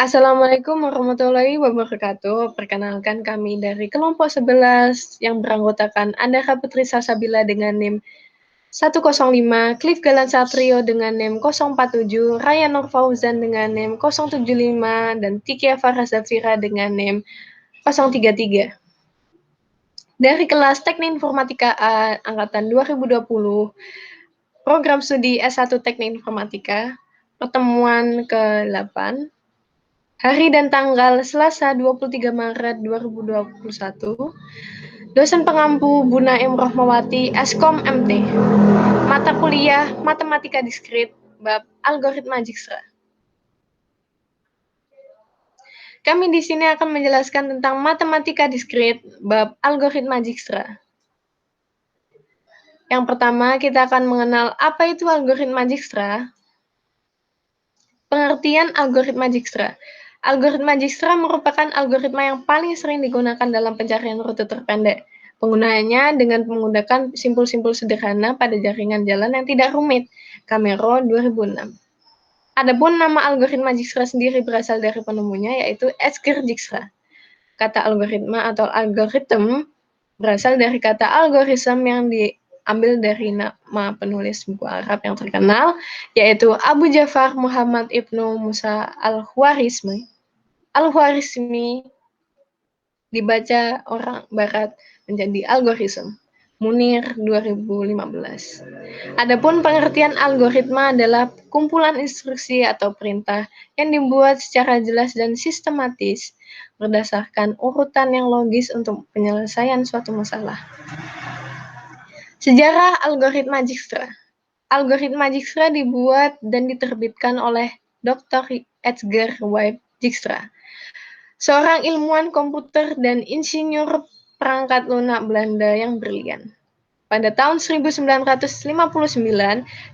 Assalamualaikum warahmatullahi wabarakatuh. Perkenalkan kami dari kelompok 11 yang beranggotakan Andara Putri Salsabila dengan NIM 105, Cliff Galan Satrio dengan NIM 047, Raya Nur Fauzan dengan NIM 075, dan Tikia Farah Zafira dengan NIM 033. Dari kelas Teknik Informatika A Angkatan 2020, Program Studi S1 Teknik Informatika, pertemuan ke-8, hari dan tanggal Selasa 23 Maret 2021, dosen pengampu Bu Naim Rohmawati, Eskom MT, mata kuliah Matematika Diskrit, bab Algoritma Dijkstra. Kami di sini akan menjelaskan tentang Matematika Diskrit, bab Algoritma Dijkstra. Yang pertama, kita akan mengenal apa itu algoritma Dijkstra. Pengertian algoritma Dijkstra. Algoritma Dijkstra merupakan algoritma yang paling sering digunakan dalam pencarian rute terpendek. Penggunaannya dengan menggunakan simpul-simpul sederhana pada jaringan jalan yang tidak rumit. Camero 2006. Adapun nama algoritma Dijkstra sendiri berasal dari penemunya, yaitu Edgar Dijkstra. Kata algoritma atau algoritm berasal dari kata algorithm yang diambil dari nama penulis buku Arab yang terkenal, yaitu Abu Ja'far Muhammad Ibnu Musa al-Khwarizmi. Al-Khwarizmi dibaca orang Barat menjadi algoritm. Munir 2015. Adapun pengertian algoritma adalah kumpulan instruksi atau perintah yang dibuat secara jelas dan sistematis berdasarkan urutan yang logis untuk penyelesaian suatu masalah. Sejarah algoritma Dijkstra. Algoritma Dijkstra dibuat dan diterbitkan oleh Dr. Edgar Wright Dijkstra, seorang ilmuwan komputer dan insinyur perangkat lunak Belanda yang brilian. Pada tahun 1959,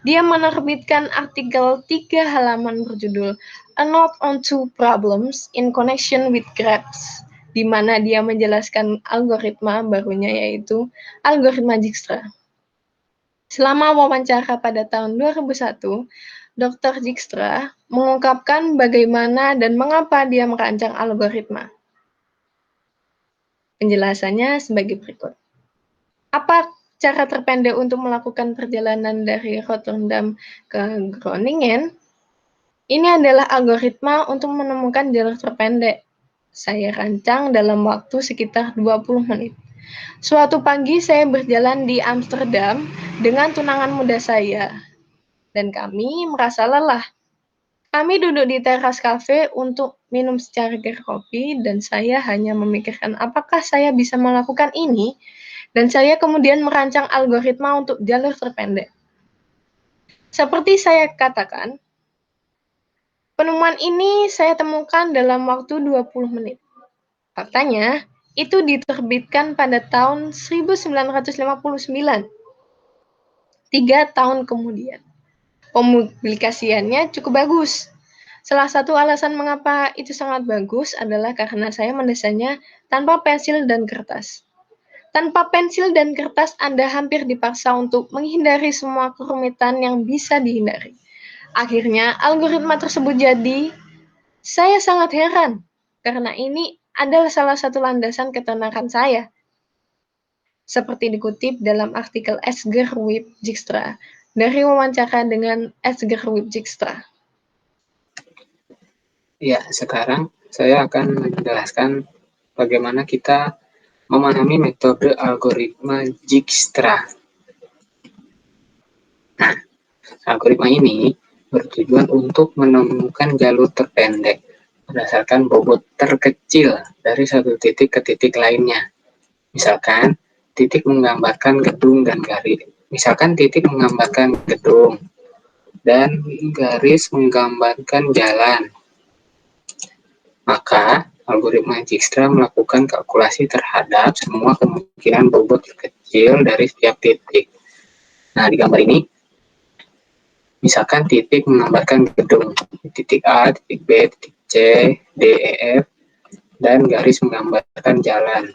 dia menerbitkan artikel 3 halaman berjudul A Note on Two Problems in Connection with Graphs, di mana dia menjelaskan algoritma barunya, yaitu algoritma Dijkstra. Selama wawancara pada tahun 2001, Dr. Dijkstra mengungkapkan bagaimana dan mengapa dia merancang algoritma. Penjelasannya sebagai berikut. Apa cara terpendek untuk melakukan perjalanan dari Rotterdam ke Groningen? Ini adalah algoritma untuk menemukan jalur terpendek. Saya rancang dalam waktu sekitar 20 menit. Suatu pagi saya berjalan di Amsterdam dengan tunangan muda saya, dan kami merasa lelah. Kami duduk di teras kafe untuk minum secangkir kopi, dan saya hanya memikirkan apakah saya bisa melakukan ini, dan saya kemudian merancang algoritma untuk jalur terpendek. Seperti saya katakan, penemuan ini saya temukan dalam waktu 20 menit. Faktanya, itu diterbitkan pada tahun 1959, 3 tahun kemudian. Pemublikasiannya cukup bagus. Salah satu alasan mengapa itu sangat bagus adalah karena saya mendesainnya tanpa pensil dan kertas. Tanpa pensil dan kertas, Anda hampir dipaksa untuk menghindari semua kerumitan yang bisa dihindari. Akhirnya, algoritma tersebut jadi. Saya sangat heran, karena ini adalah salah satu landasan ketenaran saya. Seperti dikutip dalam artikel Edgar Wright Dijkstra, dari wawancara dengan Edgar Wright Dijkstra. Ya, sekarang saya akan menjelaskan bagaimana kita memahami metode algoritma Dijkstra. Nah, algoritma ini bertujuan untuk menemukan jalur terpendek berdasarkan bobot terkecil dari satu titik ke titik lainnya. Misalkan, titik menggambarkan gedung dan garis. Misalkan titik menggambarkan gedung dan garis menggambarkan jalan. Maka, algoritma Dijkstra melakukan kalkulasi terhadap semua kemungkinan bobot terkecil dari setiap titik. Nah, di gambar ini, misalkan titik menggambarkan gedung, titik A, titik B, titik C, D, E, F, dan garis menggambarkan jalan.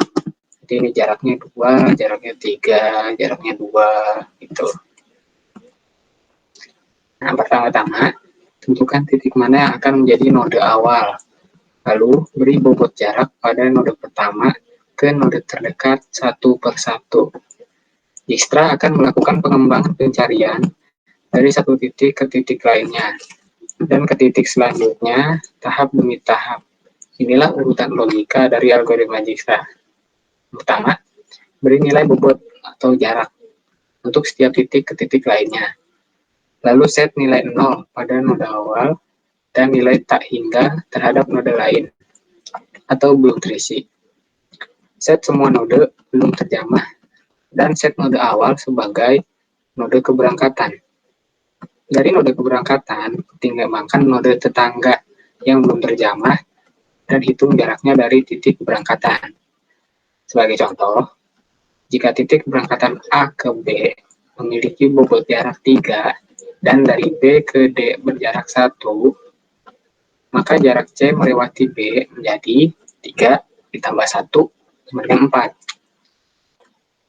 Jadi ini jaraknya 2, jaraknya 3, jaraknya 2, gitu. Nah, pertama-tama, tentukan titik mana yang akan menjadi node awal. Lalu beri bobot jarak pada node pertama ke node terdekat satu per satu. Dijkstra akan melakukan pengembangan pencarian dari satu titik ke titik lainnya, dan ke titik selanjutnya tahap demi tahap. Inilah urutan logika dari algoritma Dijkstra. Pertama, beri nilai bobot atau jarak untuk setiap titik ke titik lainnya. Lalu set nilai 0 pada node awal dan nilai tak hingga terhadap node lain atau belum terisi. Set semua node belum terjamah dan set node awal sebagai node keberangkatan. Dari node keberangkatan, pertimbangkan node tetangga yang belum terjamah dan hitung jaraknya dari titik keberangkatan. Sebagai contoh, jika titik keberangkatan A ke B memiliki bobot jarak 3 dan dari B ke D berjarak 1, maka jarak C melewati B menjadi 3 ditambah 1 sama dengan 4.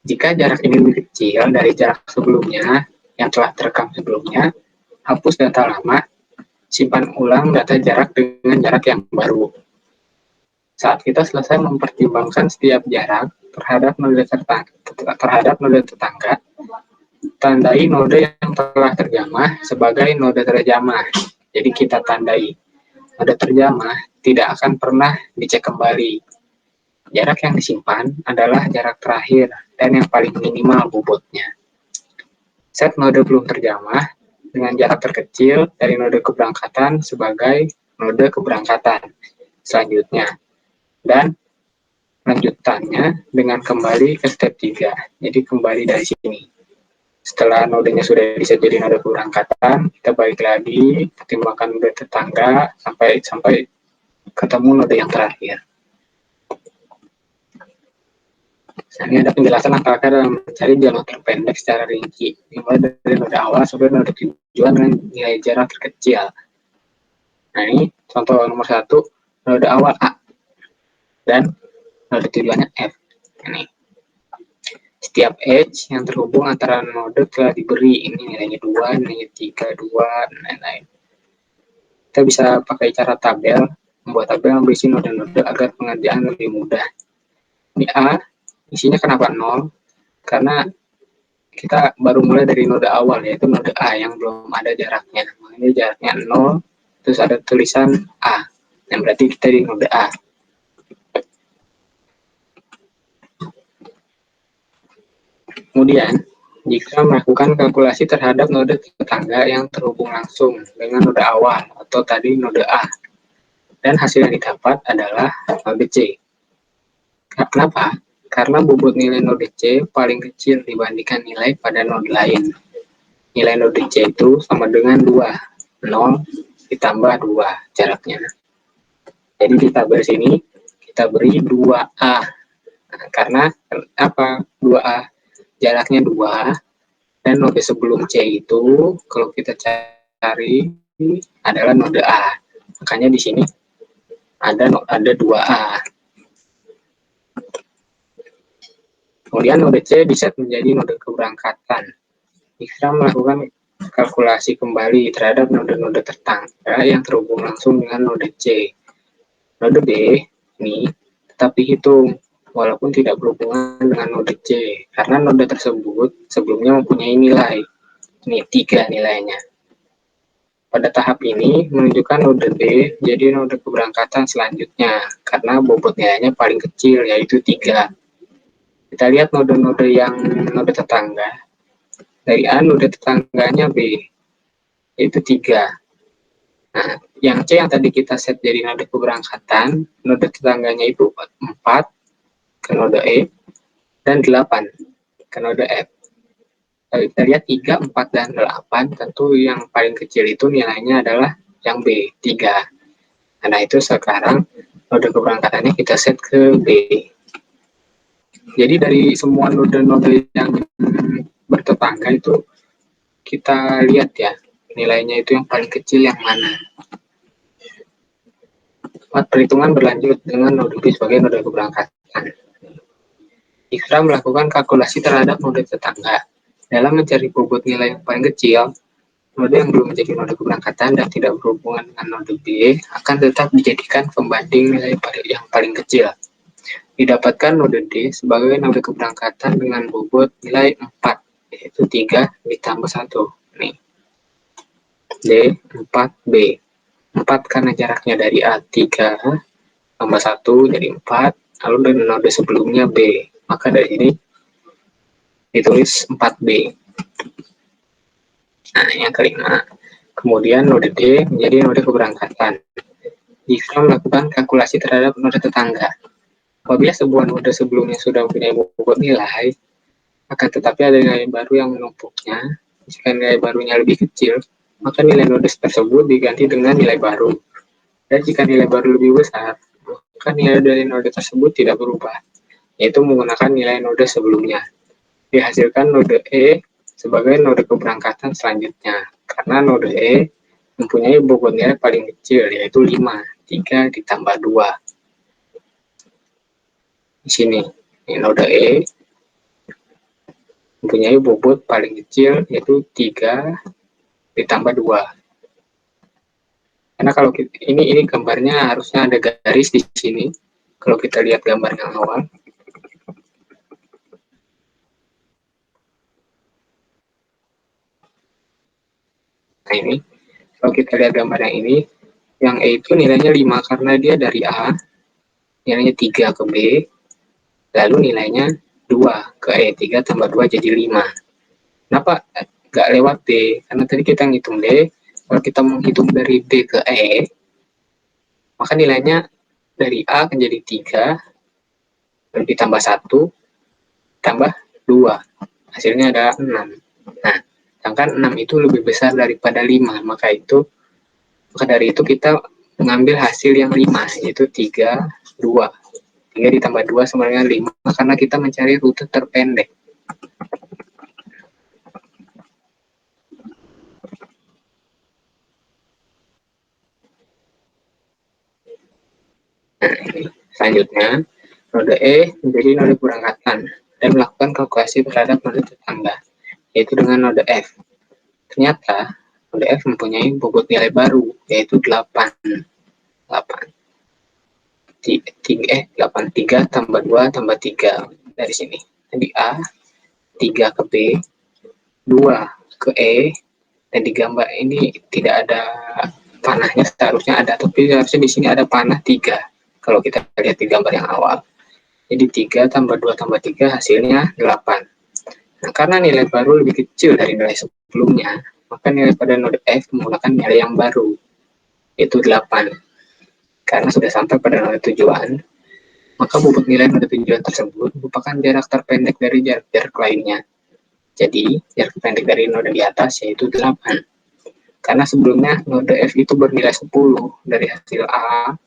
Jika jarak ini lebih kecil dari jarak sebelumnya yang telah terekam sebelumnya, hapus data lama, simpan ulang data jarak dengan jarak yang baru. Saat kita selesai mempertimbangkan setiap jarak terhadap node tetangga, tandai node yang telah terjamah sebagai node terjamah. Jadi kita tandai node terjamah tidak akan pernah dicek kembali. Jarak yang disimpan adalah jarak terakhir dan yang paling minimal bobotnya. Set node belum terjamah dengan jarak terkecil dari node keberangkatan sebagai node keberangkatan selanjutnya. Dan lanjutannya dengan kembali ke step 3. Jadi kembali dari sini. Setelah nodenya sudah bisa jadi node keberangkatan, kita balik lagi, pertimbangkan node tetangga sampai ketemu node yang terakhir. Nah, ini ada penjelasan langkah-langkah dalam mencari jalur terpendek secara rinci, dimulai dari node awal sampai node tujuan dengan nilai jarak terkecil. Nah, ini contoh nomor 1, node awal A dan node tujuannya F. Ini setiap edge yang terhubung antara node telah diberi, ini nilainya 2, nilainya 3, 2, dan lain-lain. Kita bisa pakai cara tabel, membuat tabel yang berisi node-node agar pengerjaan lebih mudah. Ini A, isinya kenapa 0? Karena kita baru mulai dari node awal, yaitu node A yang belum ada jaraknya. Makanya jaraknya 0, terus ada tulisan A, yang berarti kita di node A. Kemudian, jika melakukan kalkulasi terhadap node tetangga yang terhubung langsung dengan node awal atau tadi node A, dan hasil yang didapat adalah node C. Kenapa? Karena bobot nilai node C paling kecil dibandingkan nilai pada node lain. Nilai node C itu sama dengan 2, 0 ditambah 2 jaraknya. Jadi di tabel sini kita beri 2A. Nah, karena apa? 2A jaraknya 2, dan node sebelum C itu kalau kita cari adalah node A. Makanya di sini ada 2A. Kemudian node C diset menjadi node keberangkatan. Dijkstra melakukan kalkulasi kembali terhadap node-node tetangga yang terhubung langsung dengan node C. Node B ini tetap dihitung walaupun tidak berhubungan dengan node C, karena node tersebut sebelumnya mempunyai nilai. Ini 3 nilainya. Pada tahap ini menunjukkan node B jadi node keberangkatan selanjutnya, karena bobot nilainya paling kecil, yaitu 3. Kita lihat node-node yang node tetangga. Dari A, node tetangganya B, yaitu 3. Nah, yang C yang tadi kita set jadi node keberangkatan, node tetangganya itu 4 ke node E, dan 8 ke node F. Kalau kita lihat 3, 4, dan 8, tentu yang paling kecil itu nilainya adalah yang B, 3. Karena itu sekarang node keberangkatannya kita set ke B. Jadi dari semua node-node yang bertetangga itu kita lihat ya, nilainya itu yang paling kecil yang mana. Perhitungan berlanjut dengan node B sebagai node keberangkatan. Dijkstra melakukan kalkulasi terhadap node tetangga. Dalam mencari bobot nilai yang paling kecil, node yang belum menjadi node keberangkatan dan tidak berhubungan dengan node B akan tetap dijadikan pembanding nilai yang paling kecil. Didapatkan node D sebagai node keberangkatan dengan bobot nilai 4, yaitu 3 ditambah 1. Nih, D, 4B. 4 karena jaraknya dari A 3, tambah 1 jadi 4, lalu dari node sebelumnya B. Maka dari sini ditulis 4B. Nah, yang kelima, kemudian node D menjadi node keberangkatan. Jika melakukan kalkulasi terhadap node tetangga, apabila sebuah node sebelumnya sudah mempunyai bobot nilai, akan tetapi ada nilai baru yang menumpuknya. Jika nilai barunya lebih kecil, maka nilai node tersebut diganti dengan nilai baru. Dan jika nilai baru lebih besar, maka nilai dari node tersebut tidak berubah, yaitu menggunakan nilai node sebelumnya. Dihasilkan node E sebagai node keberangkatan selanjutnya, karena node E mempunyai bobot nilai paling kecil, yaitu 5, 3 ditambah 2. Di sini, ini node E mempunyai bobot paling kecil, yaitu 3 ditambah 2. Karena kalau kita, ini gambarnya harusnya ada garis di sini. Kalau kita lihat gambar yang awal, nah ini, kalau kita lihat gambar yang ini, yang E itu nilainya 5 karena dia dari A, nilainya 3 ke B, lalu nilainya 2 ke E, 3 tambah 2 jadi 5. Kenapa nggak lewat D? Karena tadi kita ngitung D, kalau kita menghitung dari D ke E, maka nilainya dari A akan jadi 3, lalu ditambah 1, tambah 2. Hasilnya ada 6. Nah, sedangkan 6 itu lebih besar daripada 5, maka dari itu kita mengambil hasil yang 5, yaitu 3, 2. 3 ditambah 2 sama dengan 5, karena kita mencari rute terpendek. Nah, ini. Selanjutnya, node E menjadi node keberangkatan dan melakukan kalkulasi terhadap node tetangga, yaitu dengan node F. Ternyata, node F mempunyai bobot nilai baru, yaitu 8. 8, 3 tambah 2 tambah 3. Dari sini. Jadi A, 3 ke B, 2 ke E, dan di gambar ini tidak ada panahnya, seharusnya ada, tapi seharusnya di sini ada panah 3 kalau kita lihat di gambar yang awal. Jadi 3 tambah 2 tambah 3 hasilnya 8. Nah, karena nilai baru lebih kecil dari nilai sebelumnya, maka nilai pada node F menggunakan nilai yang baru, yaitu 8. Karena sudah sampai pada node tujuan, maka bobot nilai node tujuan tersebut merupakan jarak terpendek dari jarak-jarak lainnya. Jadi, jarak pendek dari node di atas yaitu 8. Karena sebelumnya node F itu bernilai 10, dari hasil A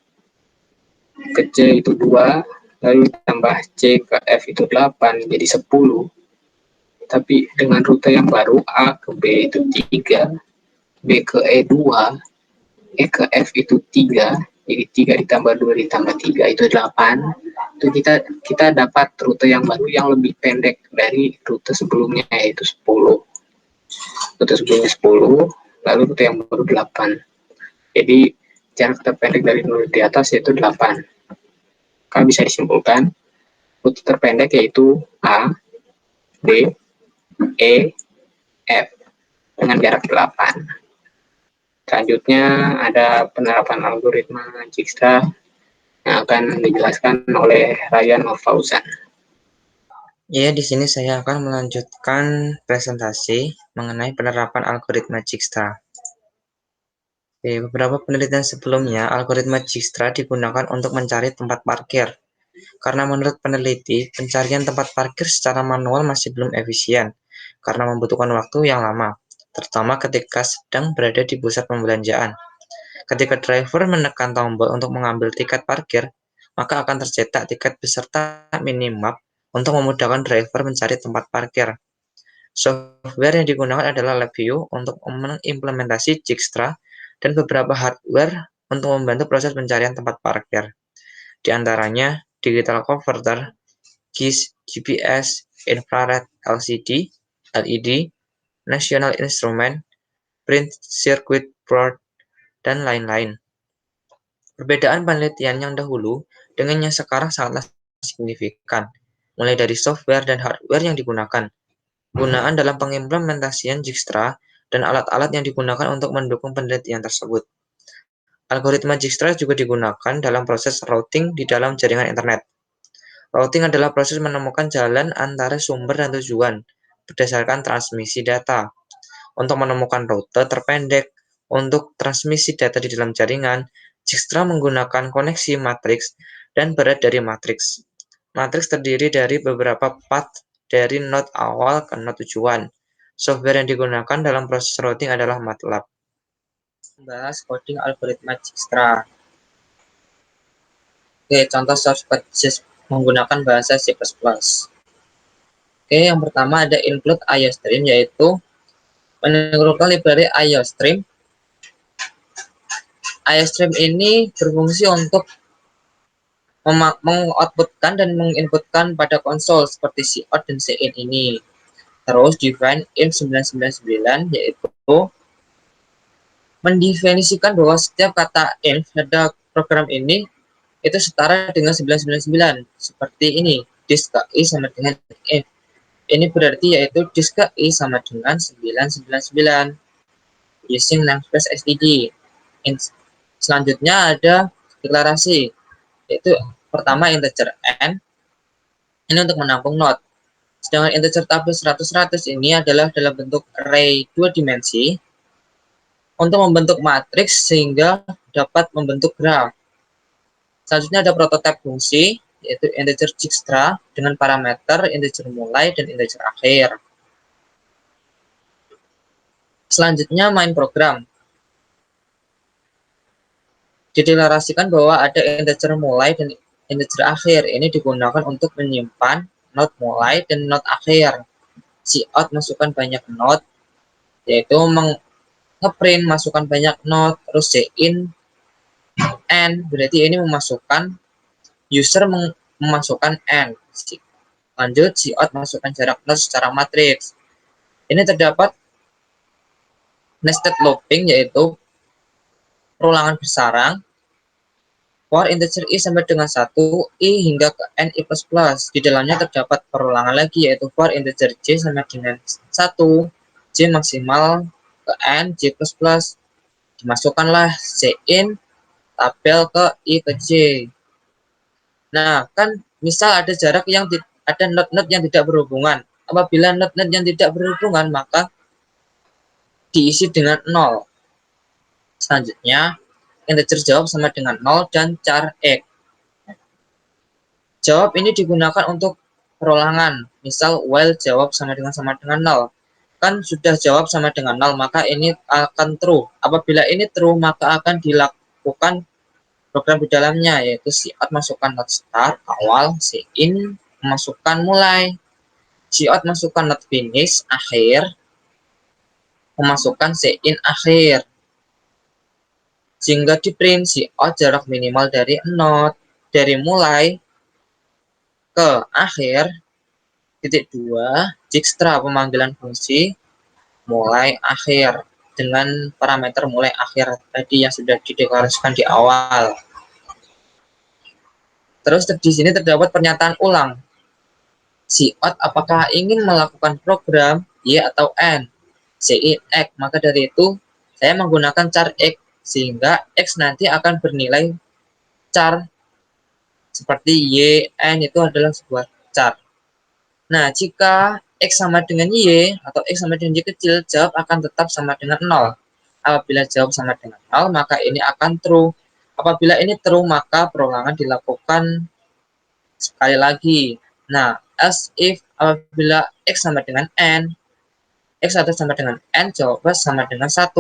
ke C itu 2, lalu tambah C ke F itu 8, jadi 10. Tapi dengan rute yang baru, A ke B itu 3, B ke E 2, E ke F itu 3, jadi 3 ditambah 2 ditambah 3 itu 8. Itu kita dapat rute yang baru yang lebih pendek dari rute sebelumnya, yaitu 10. Rute sebelumnya 10, lalu rute yang baru 8. Jadi jarak terpendek dari node di atas yaitu 8. Kalau bisa disimpulkan, rute terpendek yaitu A, B, E, F dengan jarak 8. Selanjutnya ada penerapan algoritma Dijkstra yang akan dijelaskan oleh Ryan Fauzan. Ya, di sini saya akan melanjutkan presentasi mengenai penerapan algoritma Dijkstra. Beberapa penelitian sebelumnya, algoritma Dijkstra digunakan untuk mencari tempat parkir. Karena menurut peneliti, pencarian tempat parkir secara manual masih belum efisien, karena membutuhkan waktu yang lama, terutama ketika sedang berada di pusat pembelanjaan. Ketika driver menekan tombol untuk mengambil tiket parkir, maka akan tercetak tiket beserta minimap untuk memudahkan driver mencari tempat parkir. Software yang digunakan adalah LabVIEW untuk mengimplementasi Dijkstra dan beberapa hardware untuk membantu proses pencarian tempat parkir. Di antaranya Digital Converter, GIS, GPS, Infrared LCD, LED, National Instrument, print circuit board, dan lain-lain. Perbedaan penelitian yang dahulu dengan yang sekarang sangatlah signifikan, mulai dari software dan hardware yang digunakan, gunaan dalam pengimplementasian Dijkstra, dan alat-alat yang digunakan untuk mendukung penelitian tersebut. Algoritma Dijkstra juga digunakan dalam proses routing di dalam jaringan internet. Routing adalah proses menemukan jalan antara sumber dan tujuan berdasarkan transmisi data. Untuk menemukan rute terpendek untuk transmisi data di dalam jaringan, Dijkstra menggunakan koneksi matriks dan berat dari matriks. Matriks terdiri dari beberapa path dari node awal ke node tujuan. Software yang digunakan dalam proses routing adalah MATLAB. Membahas coding algoritma Dijkstra. Oke, contoh source code menggunakan bahasa C++. Oke, yang pertama ada include IOStream, yaitu menurunkan library IOStream. IOStream ini berfungsi untuk mengoutputkan dan menginputkan pada konsol seperti cout dan cin ini. Terus define in 999, yaitu mendefinisikan bahwa setiap kata in pada program ini itu setara dengan 999, seperti ini. Disk i sama dengan if. Ini berarti yaitu disk i sama dengan 999 using namespace std. Selanjutnya ada deklarasi, yaitu pertama integer n, ini untuk menampung node. Sedangkan integer tabel 100 ini adalah dalam bentuk array 2 dimensi untuk membentuk matriks sehingga dapat membentuk graf. Selanjutnya ada prototipe fungsi, yaitu integer Dijkstra dengan parameter integer mulai dan integer akhir. Selanjutnya main program. Dideklarasikan bahwa ada integer mulai dan integer akhir. Ini digunakan untuk menyimpan node mulai dan node akhir. Cout masukkan banyak node, yaitu ngeprint masukkan banyak node. Terus cin n, berarti ini memasukkan user memasukkan n. Lanjut cout masukkan jarak node secara matriks. Ini terdapat nested looping, yaitu perulangan bersarang for integer i sampai dengan 1, i hingga ke n i++. Di dalamnya terdapat perulangan lagi, yaitu for integer j sampai dengan 1, j maksimal ke n, j++. Dimasukkanlah cin tabel ke i ke j. Nah, kan misal ada jarak yang ada node-node yang tidak berhubungan. Apabila node-node yang tidak berhubungan, maka diisi dengan 0. Selanjutnya, integer jawab sama dengan 0 dan char x. Jawab ini digunakan untuk perulangan. Misal while jawab sama dengan 0. Kan sudah jawab sama dengan 0, maka ini akan true. Apabila ini true, maka akan dilakukan program di dalamnya, yaitu cout masukkan not start awal, cin memasukkan mulai, cout masukkan not finish akhir, memasukkan cin akhir, sehingga di print cout jarak minimal dari node dari mulai ke akhir titik 2 Dijkstra pemanggilan fungsi mulai akhir dengan parameter mulai akhir tadi yang sudah dideklarasikan di awal. Terus di sini terdapat pernyataan ulang. Cout apakah ingin melakukan program y atau n? Cin x. Maka dari itu saya menggunakan char x sehingga x nanti akan bernilai char seperti y, n itu adalah sebuah char. Nah, jika x sama dengan y atau x sama dengan y kecil, jawab akan tetap sama dengan 0. Apabila jawab sama dengan 0, maka ini akan true. Apabila ini true, maka perulangan dilakukan sekali lagi. Nah, as if apabila x sama dengan n, x atau sama dengan n, jawaban sama dengan 1.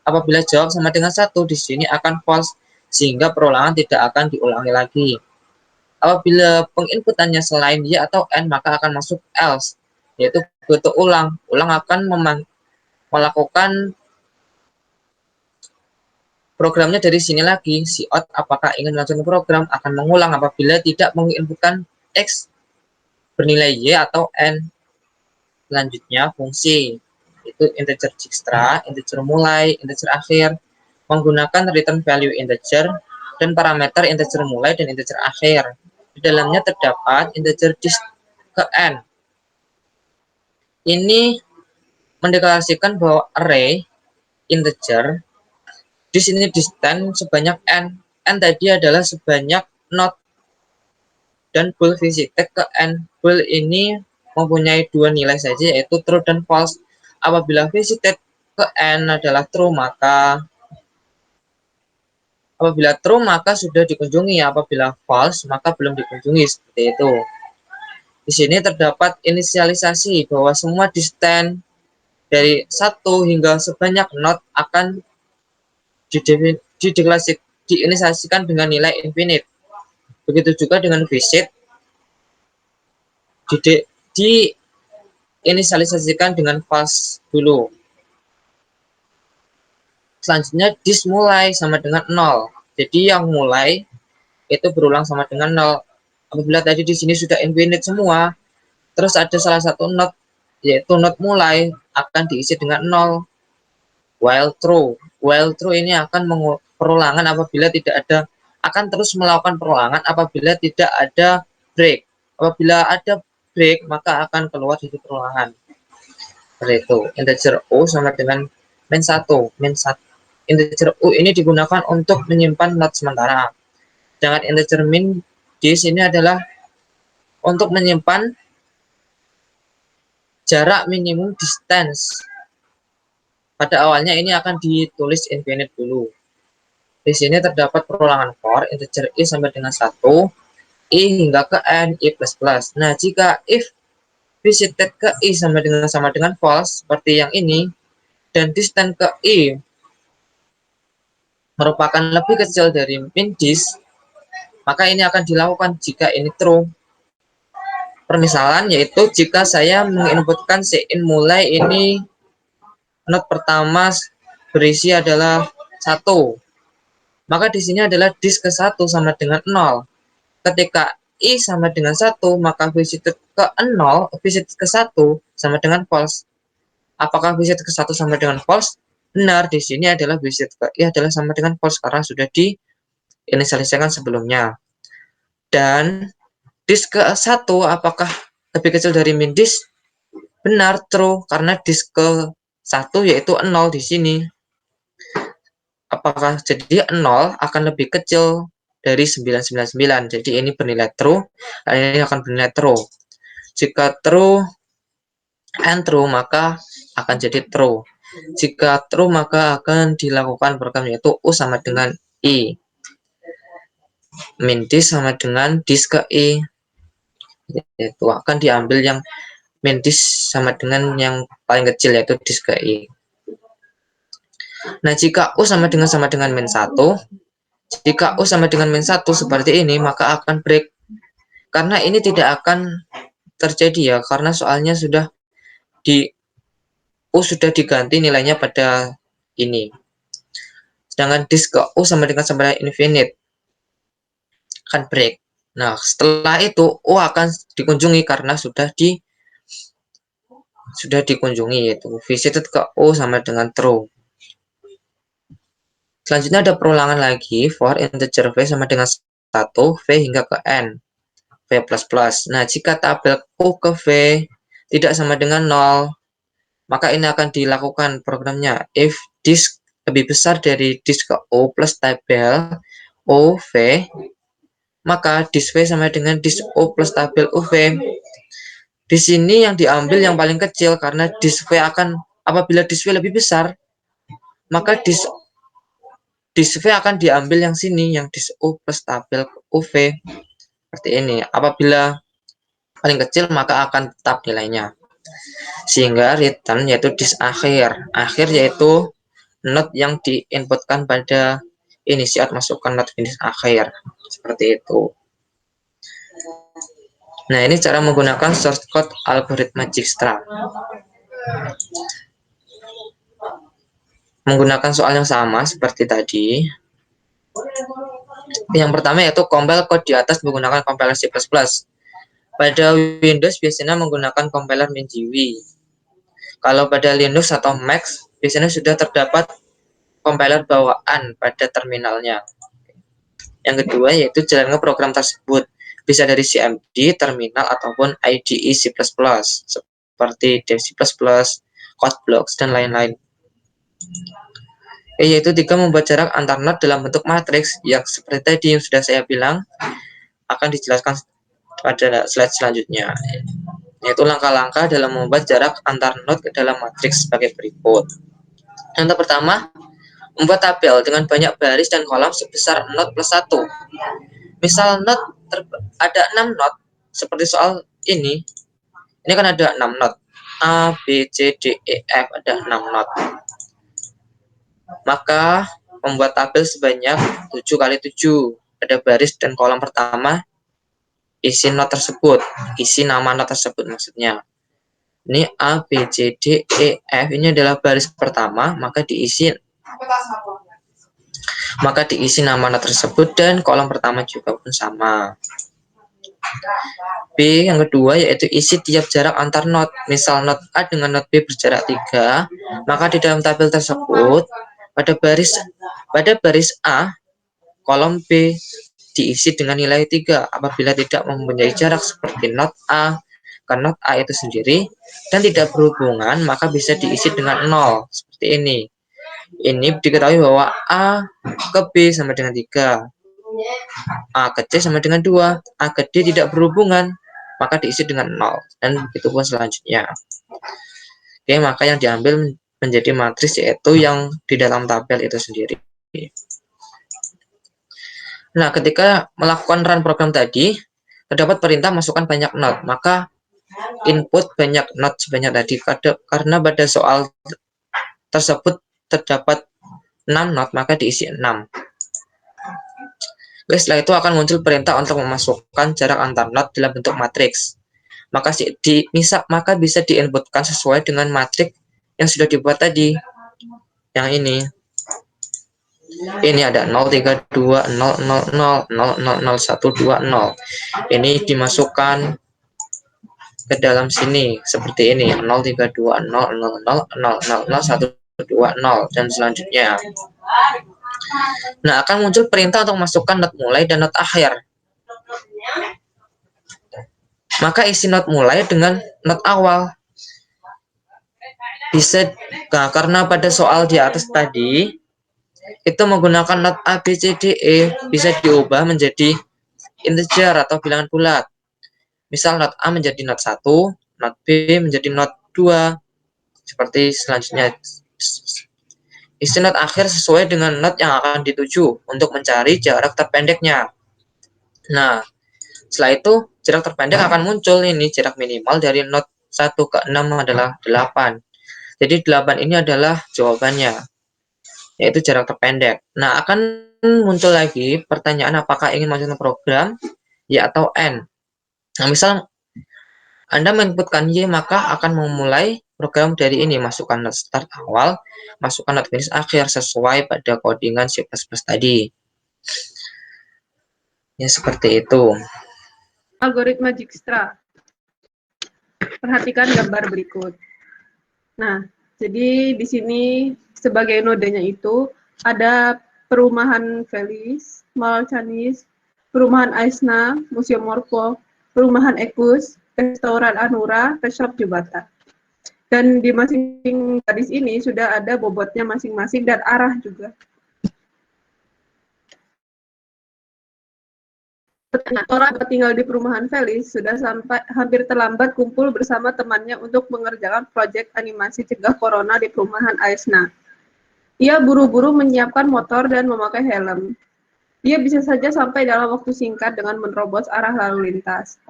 Apabila jawab sama dengan 1, di sini akan false, sehingga perulangan tidak akan diulangi lagi. Apabila penginputannya selain y atau n, maka akan masuk else, yaitu butuh ulang. Ulang akan melakukan programnya dari sini lagi. Cout apakah ingin melanjutkan program akan mengulang apabila tidak menginputkan x bernilai y atau n. Selanjutnya fungsi. itu integer Dijkstra, integer mulai, integer akhir, menggunakan return value integer dan parameter integer mulai dan integer akhir. Di dalamnya terdapat integer dis ke n. Ini mendeklarasikan bahwa array integer di sini distance sebanyak n. N tadi adalah sebanyak not dan bool visited ke n. Bool ini mempunyai dua nilai saja, yaitu true dan false. Apabila visited ke n adalah true, maka sudah dikunjungi. Apabila false, maka belum dikunjungi. Seperti itu. Di sini terdapat inisialisasi bahwa semua distance dari 1 hingga sebanyak not akan diinisialisasikan dengan nilai infinite. Begitu juga dengan visit diinisialisasikan dengan false dulu. Selanjutnya dis mulai sama dengan 0. Jadi yang mulai itu berulang sama dengan 0. Apabila tadi di sini sudah infinite semua, terus ada salah satu not, yaitu not mulai, akan diisi dengan 0. While true ini akan perulangan apabila tidak ada, akan terus melakukan perulangan apabila tidak ada break. Apabila ada break, maka akan keluar dari perulangan. Seperti itu. Integer U sama dengan min 1. Integer U ini digunakan untuk menyimpan not sementara. Sedangkan integer min di sini adalah untuk menyimpan jarak minimum distance. Pada awalnya ini akan ditulis infinite dulu. Di sini terdapat perulangan for integer i sampai dengan 1, i hingga ke n, i++. Nah, jika if visited ke i sama dengan false seperti yang ini, dan distance ke i merupakan lebih kecil dari min dis, maka ini akan dilakukan jika ini true. Permisalan yaitu jika saya menginputkan sin mulai ini not pertama berisi adalah 1, maka di sini adalah dis ke 1 sama dengan 0. Ketika i sama dengan 1, maka visit ke 0, visit ke 1 sama dengan false. Apakah visit ke 1 sama dengan false? Benar, di sini adalah visit ke i adalah sama dengan false karena sudah diinisialisasikan sebelumnya. Dan dis ke 1 apakah lebih kecil dari min dis? Benar, true, karena dis ke 1 yaitu 0 di sini. Apakah jadi 0 akan lebih kecil dari 999. Jadi ini bernilai true, dan ini akan bernilai true. Jika true and true, maka akan jadi true. Jika true, maka akan dilakukan program yaitu U sama dengan I. Min dis sama dengan dis ke I. Itu akan diambil yang min dis sama dengan yang paling kecil yaitu dis ke I. Nah, jika U sama dengan min 1, jika U sama dengan min 1 seperti ini, maka akan break. Karena ini tidak akan terjadi ya, karena soalnya sudah U sudah diganti nilainya pada ini. Sedangkan dis ke U sama dengan infinite akan break. Nah, setelah itu U akan dikunjungi karena sudah dikunjungi, yaitu visited ke U sama dengan true. Selanjutnya ada perulangan lagi for integer v sama dengan 1, v hingga ke n, v++. Nah, jika tabel U ke v tidak sama dengan 0, maka ini akan dilakukan programnya if dis lebih besar dari dis ke U plus tabel UV, maka dis V sama dengan dis U plus tabel UV. Di sini yang diambil yang paling kecil karena dis V akan, apabila dis V lebih besar, maka dis V akan diambil yang sini, yang dis U plus tabel UV. Seperti ini. Apabila paling kecil, maka akan tetap nilainya. Sehingga return yaitu dis akhir. Akhir yaitu not yang diinputkan pada ini saat masukkan not finish akhir. Seperti itu. Nah, ini cara menggunakan source code algoritma Dijkstra. Menggunakan soal yang sama seperti tadi. Yang pertama yaitu compile code di atas menggunakan compiler C++. Pada Windows biasanya menggunakan compiler MinGW. Kalau pada Linux atau Mac, biasanya sudah terdapat compiler bawaan pada terminalnya. Yang kedua yaitu jalankan program tersebut. Bisa dari CMD, terminal, ataupun IDE C++, seperti Dev C++, Codeblocks, dan lain-lain. Yaitu 3, membuat jarak antar node dalam bentuk matriks yang seperti tadi yang sudah saya bilang akan dijelaskan pada slide selanjutnya. Yaitu langkah-langkah dalam membuat jarak antar node ke dalam matriks sebagai berikut. Yang pertama, membuat tabel dengan banyak baris dan kolom sebesar node plus 1. Misal node ada 6 node, seperti soal ini kan ada 6 node. A, B, C, D, E, F, ada 6 node. Maka membuat tabel sebanyak 7 kali 7. Pada baris dan kolom pertama, isi node tersebut, isi nama node tersebut maksudnya. Ini A, B, C, D, E, F, ini adalah baris pertama, maka diisi nama node tersebut dan kolom pertama juga pun sama. B yang kedua yaitu isi tiap jarak antar node. Misal node A dengan node B berjarak 3, maka di dalam tabel tersebut pada baris A kolom B diisi dengan nilai 3 apabila tidak mempunyai jarak seperti node A ke node A itu sendiri dan tidak berhubungan, maka bisa diisi dengan 0 seperti ini. Ini diketahui bahwa A ke B sama dengan 3, A ke C sama dengan 2, A ke D tidak berhubungan, maka diisi dengan 0, dan begitu pun selanjutnya. Oke, maka yang diambil menjadi matriks yaitu yang di dalam tabel itu sendiri. Nah, ketika melakukan run program tadi, terdapat perintah masukkan banyak node, maka input banyak node sebanyak tadi, karena pada soal tersebut terdapat 6 node, maka diisi 6. Oke, setelah itu akan muncul perintah untuk memasukkan jarak antar node dalam bentuk matriks. Maka bisa diinputkan sesuai dengan matriks yang sudah dibuat tadi. Yang ini. Ini ada 0, 3, 2, 0, 0, 0, 0, 0, 0, 1, 2, 0. Ini dimasukkan ke dalam sini seperti ini, 0, 3, 2, 0, 0, 0, 0, 0, 0, 1, 2, 0, dan selanjutnya. Nah, akan muncul perintah untuk masukkan node mulai dan node akhir. Maka isi node mulai dengan node awal. Karena pada soal di atas tadi itu menggunakan node A, B, C, D, E bisa diubah menjadi integer atau bilangan bulat. Misal node A menjadi node 1, node B menjadi node 2, seperti selanjutnya. Isi node akhir sesuai dengan node yang akan dituju untuk mencari jarak terpendeknya. Nah, setelah itu jarak terpendek akan muncul ini, jarak minimal dari node 1 ke 6 adalah 8. Jadi 8 ini adalah jawabannya, yaitu jarak terpendek. Nah, akan muncul lagi pertanyaan apakah ingin masukkan program Y atau N. Nah, misal Anda menginputkan Y, maka akan memulai program dari ini, masukkan node start awal, masukkan node finish akhir sesuai pada codingan C++ tadi. Ya, seperti itu. Algoritma Dijkstra. Perhatikan gambar berikut. Nah, jadi di sini sebagai nodenya itu ada perumahan Felis, Mall Chinese, perumahan Aisna, Museum Morpho, perumahan Ekus, restoran Anura, Shop Jubata. Dan di masing-masing garis ini sudah ada bobotnya masing-masing dan arah juga. Orang tinggal di perumahan Felis sudah hampir terlambat kumpul bersama temannya untuk mengerjakan proyek animasi cegah corona di perumahan Aisna. Ia buru-buru menyiapkan motor dan memakai helm. Ia bisa saja sampai dalam waktu singkat dengan menerobos arah lalu lintas.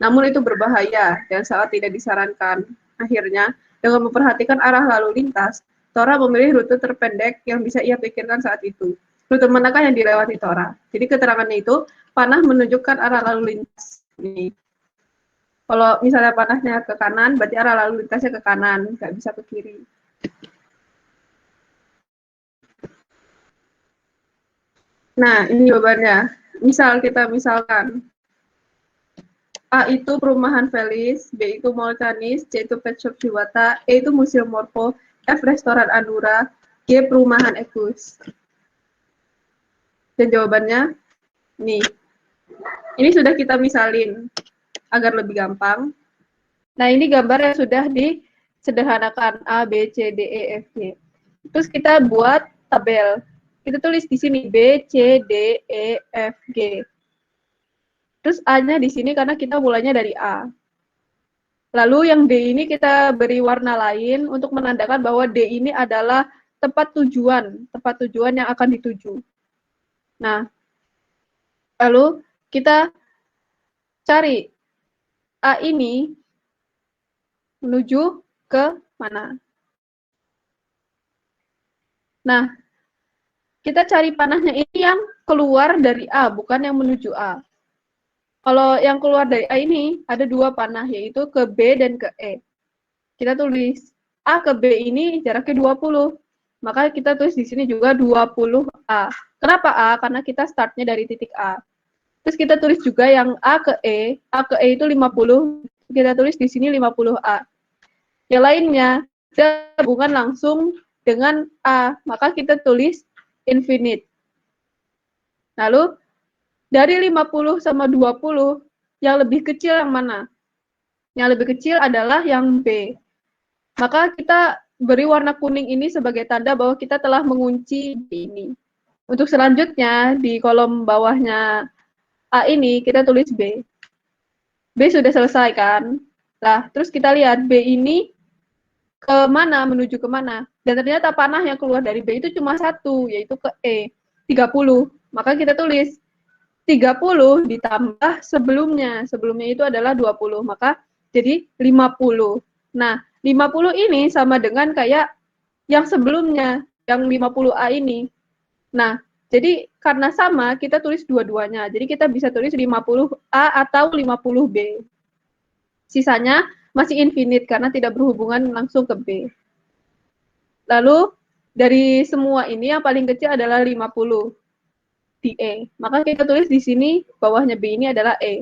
Namun itu berbahaya dan sangat tidak disarankan. Akhirnya, dengan memperhatikan arah lalu lintas, Tora memilih rute terpendek yang bisa ia pikirkan saat itu. Rute manakah yang dilewati Tora? Jadi keterangannya itu, panah menunjukkan arah lalu lintas. Nih. Kalau misalnya panahnya ke kanan, berarti arah lalu lintasnya ke kanan, nggak bisa ke kiri. Nah, ini jawabannya. Misalkan, A itu Perumahan Felis, B itu Mall Canis, C itu Pet Shop Ciwata, E itu Museum Morpho, F Restoran Andura, G Perumahan Ekus. Dan jawabannya, nih. Ini sudah kita misalin agar lebih gampang. Nah, ini gambar yang sudah disederhanakan A, B, C, D, E, F, G. Terus kita buat tabel. Kita tulis di sini B, C, D, E, F, G. Terus A-nya di sini karena kita mulainya dari A. Lalu yang D ini kita beri warna lain untuk menandakan bahwa D ini adalah tempat tujuan yang akan dituju. Nah, lalu kita cari A ini menuju ke mana. Nah, kita cari panahnya ini yang keluar dari A, bukan yang menuju A. Kalau yang keluar dari A ini ada dua panah, yaitu ke B dan ke E. Kita tulis A ke B ini jaraknya 20. Maka kita tulis di sini juga 20A. Kenapa A? Karena kita startnya dari titik A. Terus kita tulis juga yang A ke E itu 50. Kita tulis di sini 50A. Yang lainnya, kita hubungan langsung dengan A. Maka kita tulis infinite. Lalu, dari 50 sama 20, yang lebih kecil yang mana? Yang lebih kecil adalah yang B. Maka kita beri warna kuning ini sebagai tanda bahwa kita telah mengunci B ini. Untuk selanjutnya, di kolom bawahnya A ini, kita tulis B. B sudah selesai kan? Nah, terus kita lihat B ini ke mana, menuju ke mana. Dan ternyata panah yang keluar dari B itu cuma satu, yaitu ke E, 30. Maka kita tulis 30 ditambah sebelumnya. Sebelumnya itu adalah 20, maka jadi 50. Nah, 50 ini sama dengan kayak yang sebelumnya, yang 50A ini. Nah, jadi karena sama, kita tulis dua-duanya. Jadi kita bisa tulis 50A atau 50B. Sisanya masih infinite karena tidak berhubungan langsung ke B. Lalu, dari semua ini yang paling kecil adalah 50. Di E. Maka kita tulis di sini bawahnya B ini adalah E.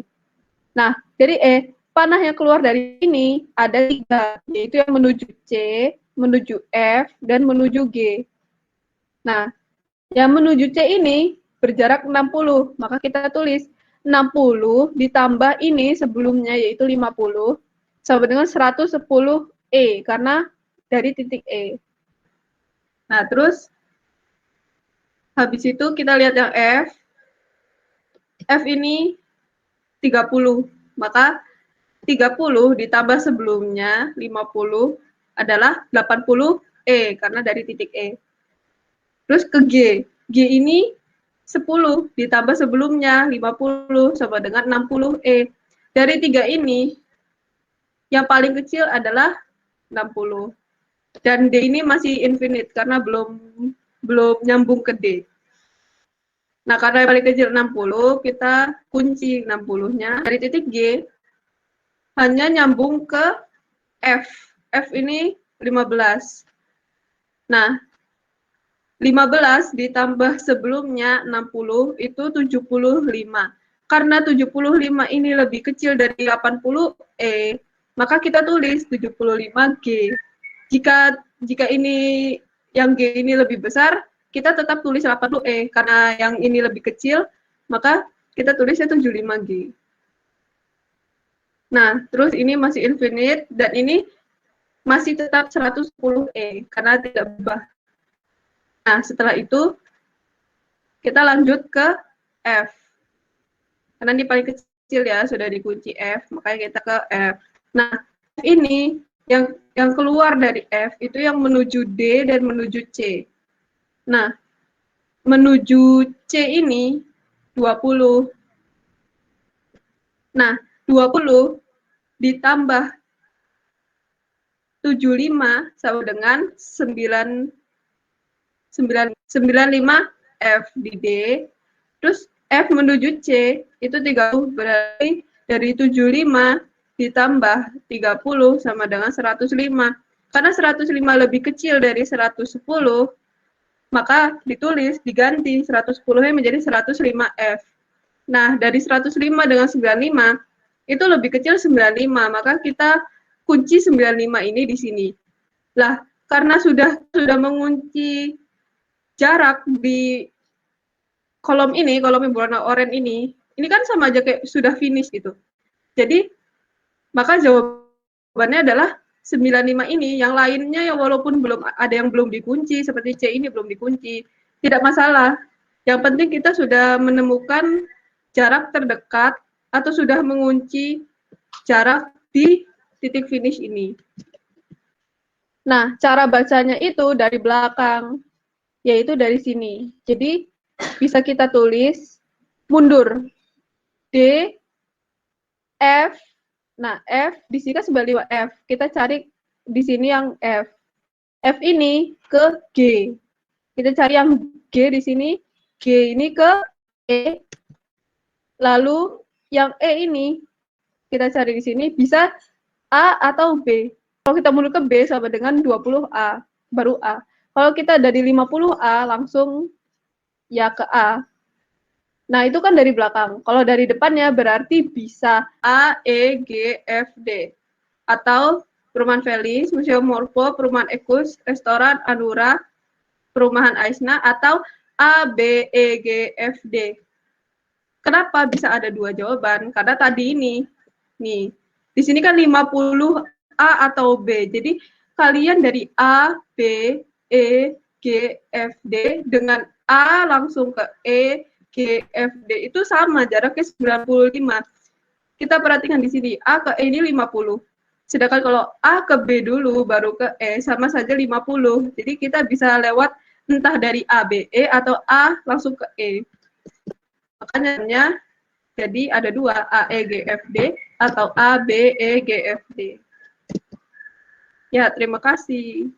Nah, dari E, panah yang keluar dari ini ada 3, yaitu yang menuju C, menuju F, dan menuju G. Nah, yang menuju C ini berjarak 60, maka kita tulis 60 ditambah ini sebelumnya yaitu 50, sama dengan 110 E, karena dari titik E. Nah, terus habis itu kita lihat yang F. F ini 30. Maka 30 ditambah sebelumnya 50 adalah 80 E karena dari titik E. Terus ke G. G ini 10 ditambah sebelumnya 50 sama dengan 60 E. Dari 3 ini yang paling kecil adalah 60. Dan D ini masih infinite karena belum nyambung ke D. Nah, karena yang paling kecil 60, kita kunci 60-nya. Dari titik G, hanya nyambung ke F. F ini 15. Nah, 15 ditambah sebelumnya 60, itu 75. Karena 75 ini lebih kecil dari 80E, maka kita tulis 75G. Jika ini, yang G ini lebih besar, kita tetap tulis 80E, karena yang ini lebih kecil, maka kita tulisnya 75G. Nah, terus ini masih infinite, dan ini masih tetap 110E, karena tidak berubah. Nah, setelah itu, kita lanjut ke F. Karena ini paling kecil ya, sudah dikunci F, makanya kita ke F. Nah, F ini, yang keluar dari F, itu yang menuju D dan menuju C. Nah, menuju C ini 20. Nah, 20 ditambah 75 sama dengan 95 F di D. Terus F menuju C itu 30, berarti dari 75 ditambah 30 sama dengan 105. Karena 105 lebih kecil dari 110, maka ditulis, diganti 110-nya menjadi 105F. Nah, dari 105 dengan 95, itu lebih kecil 95, maka kita kunci 95 ini di sini. Lah, karena sudah mengunci jarak di kolom ini, kolom yang berwarna oranye ini kan sama aja kayak sudah finish gitu. Jadi, maka jawabannya adalah 95 ini, yang lainnya ya walaupun belum ada yang belum dikunci, seperti C ini belum dikunci, tidak masalah. Yang penting kita sudah menemukan jarak terdekat atau sudah mengunci jarak di titik finish ini. Nah, cara bacanya itu dari belakang, yaitu dari sini. Jadi, bisa kita tulis mundur. D, F, nah F, di sini kan 95 F. Kita cari di sini yang F. F ini ke G. Kita cari yang G di sini, G ini ke E. Lalu yang E ini kita cari di sini bisa A atau B. Kalau kita mundur ke B sama dengan 20A, baru A. Kalau kita dari 50A langsung ya ke A. Nah, itu kan dari belakang. Kalau dari depannya berarti bisa A, E, G, F, D. Atau Perumahan Felis, Museum Morfo, Perumahan Ekus, Restoran Anura, Perumahan Aisna, atau A, B, E, G, F, D. Kenapa bisa ada dua jawaban? Karena tadi ini, nih, di sini kan 50 A atau B. Jadi kalian dari A, B, E, G, F, D dengan A langsung ke E, G, F, D itu sama, jaraknya 95. Kita perhatikan di sini, A ke E ini 50. Sedangkan kalau A ke B dulu baru ke E sama saja 50. Jadi kita bisa lewat entah dari A, B, E atau A langsung ke E. Makanya jadi ada dua, A, E, G, F, D atau A, B, E, G, F, D. Ya, terima kasih.